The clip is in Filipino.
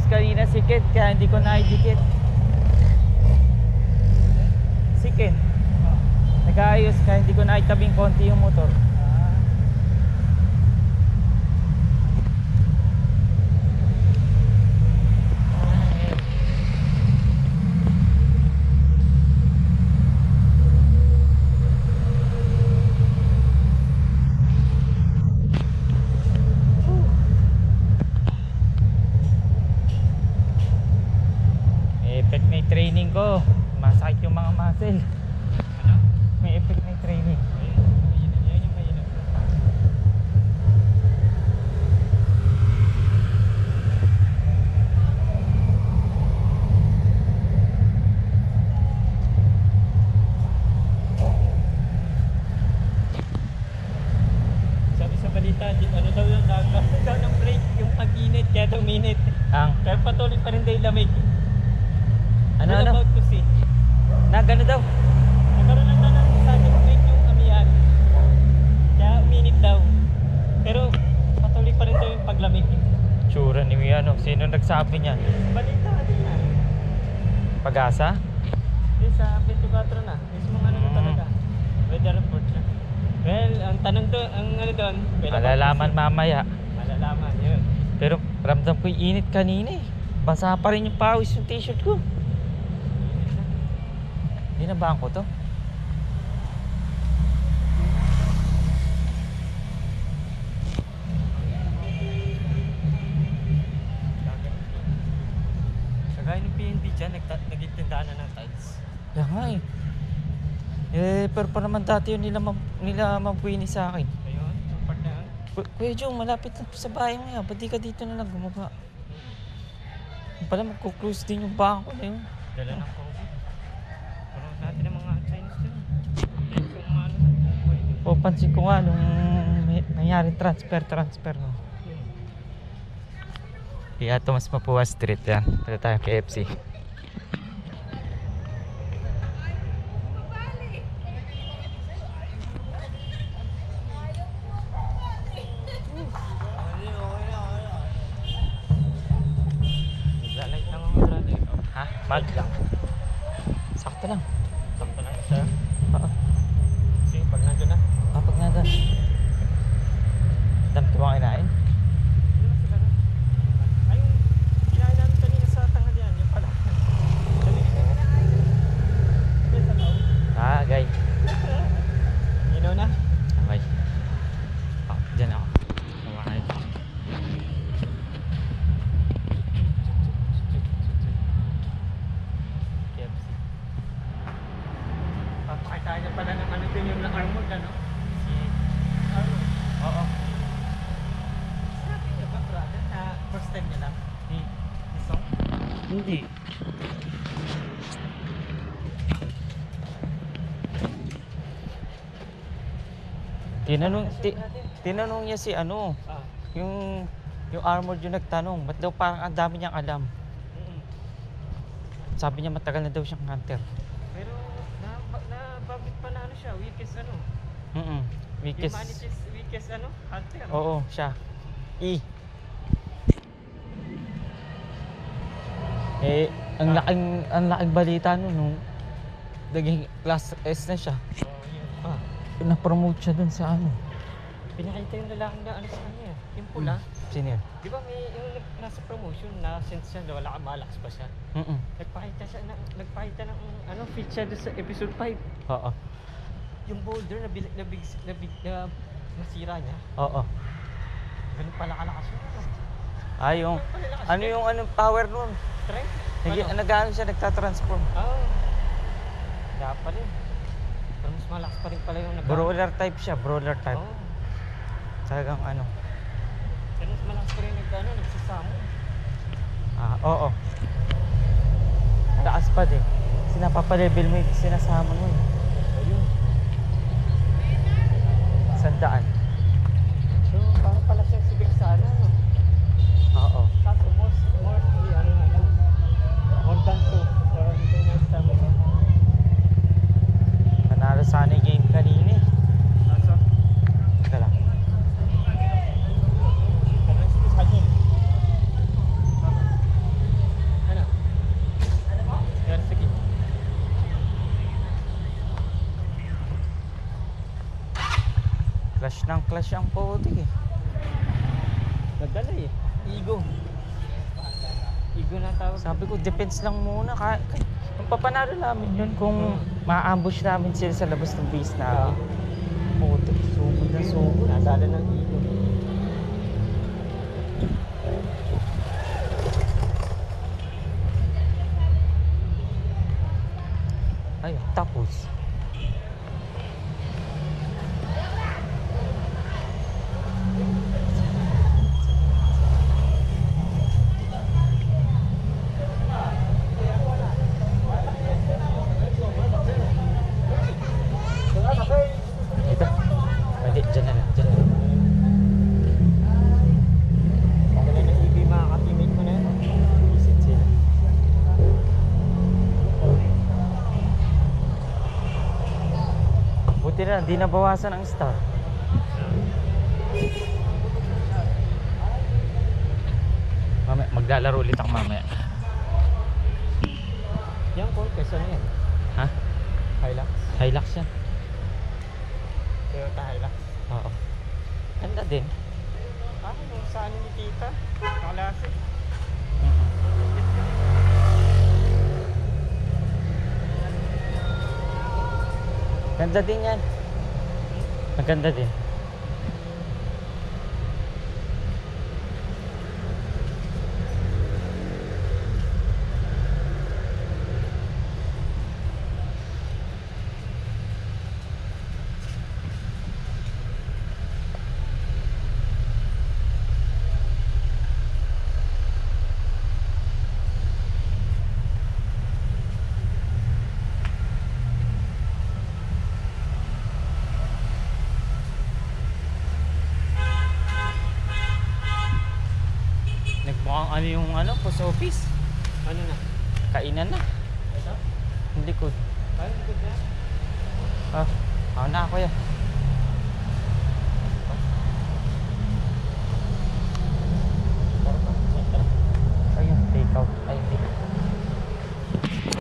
nag-aayos kanina si Ken, kaya hindi ko naidikit. Si Ken nag-aayos kaya hindi ko naitabing konti yung motor. Effect na yung training ko, masakit yung mga muscle. Ano? May effect na yung training. Yan yung mahirap. Sabi sa balita, ano daw yung nagkaroon daw ng break yung pag-init kaya daw minute. Kaya patuloy pa rin daw yung lamig. Ano? About to see. Nagano daw? Nagkaroon lang daw ng sudden break yung amihan. Kaya uminit daw. Pero patuloy pa rin daw yung paglamig. Tsura ni ano, sino nagsabi niyan? Balita din na. Pag-asa? Yung sa 24 na. Mismo ano na talaga. Weather report na. Well, ang tanong doon, ang ano doon. Malalaman mamaya. Malalaman, yun. Pero ramdam ko yung init kanina eh. Basa pa rin yung pawis yung t-shirt ko. Binabahan ko to. Kagaya ng PNB dyan, nagtindaan na ng tiles. Kaya nga eh. Pero pa naman dati yun nila mampuini sa akin. Ayun, yung part na yun. Kuya Jong, malapit lang sa bahay mo yan. Ba't di ka dito na lang gumawa? Pala magkuklose din yung bahan ko na yun. Dala ng COVID. Pero natin ang mga Chinese din. Kung ano, Pansin ko nga nung nangyari transfer no. Kaya Tomas Mapua Street yan. Pwede tayo KFC. Lalait lang ang matrado ito. Ha? Mag lang. Sakto lang. Sakto lang siya. Oo. Kasi pag nandun na. Kapag nga doon. Dami ko bang kinain? Ay, kinain namin kanina sa tanghalian. Yung pala. Gay. Ginaw na? Okay. Diyan ako. Kumakain. KFC. Papakita niya pala ng ano din yung na-armored ano? Si Arnold. Oo. Sabi niya ba, brother, na first time niya lang? Ni Song? Hindi. Tinanong niya si ano, Ah. yung armored yung nagtanong, ba't daw parang ang dami niyang alam. Sabi niya matagal na daw siyang hunter. Pero nababit pa na ano siya, weakest ano? Weakest. Humanities weakest ano? Hunter. Oo, siya. Ang laking balita nung naging class S na siya. Oh, yun. Na-promote siya dun sa ano. Pinakita yung lalaking na ano sa kanya, yung pula. Sino yun? Di ba may yung nasa promotion na since siya wala ka malakas pa siya. Nagpakita ng ano feature siya doon sa episode 5. Oo. Yung boulder na nasira niya. Oo. Ganun pala kalakas yun. Yung power nun? Strength? Nag-ano siya, nagtatransform. Oo. Kaya pala yun. Pero mas malakas pa rin pala yung Brawler type siya, brawler type. Oo. Talagang ano. Pero mas malakas pa rin nagsasamo. Oo. Taas pa din. Sinapapa-level mo yung sinasama mo eh. Ayun. 100. So, parang pala siyang sigil sana, no? Oo. Kaso more than 2 or anything else tama ba? Nanalo sana yung game kanina eh. Kaso? Teka lang. Clash ng clash ang putik eh. Nadala eh. Igo. Igo na tawag. Sabi ko, defense lang muna. Kung papanalo namin yun, kung ma-ambush namin sila sa labas ng base namin. Putik, sugod na sugod. Nadala ng igo. Ay, tapos. Ito. Pwede, dyan na lang, dyan na lang. Wala na igo yung mga ka-teammate mo na yun. Isit sila. Buti na, di nabawasan ang star. Mamaya, maglalaro ulit ako mamaya. Yan, Cortez, ano yan? Ha? Hilux? Hilux yan. Toyota Hilux. Oo. Ganda din. Ah, yung sa ano ni tita? Kaklase. Ganda din yan. Maganda din. Nagmukhang ano yung ano, post office. Ano na? Kainan na. Ito? Hindi ko. Ay, good na. Ah, ako na ako yan.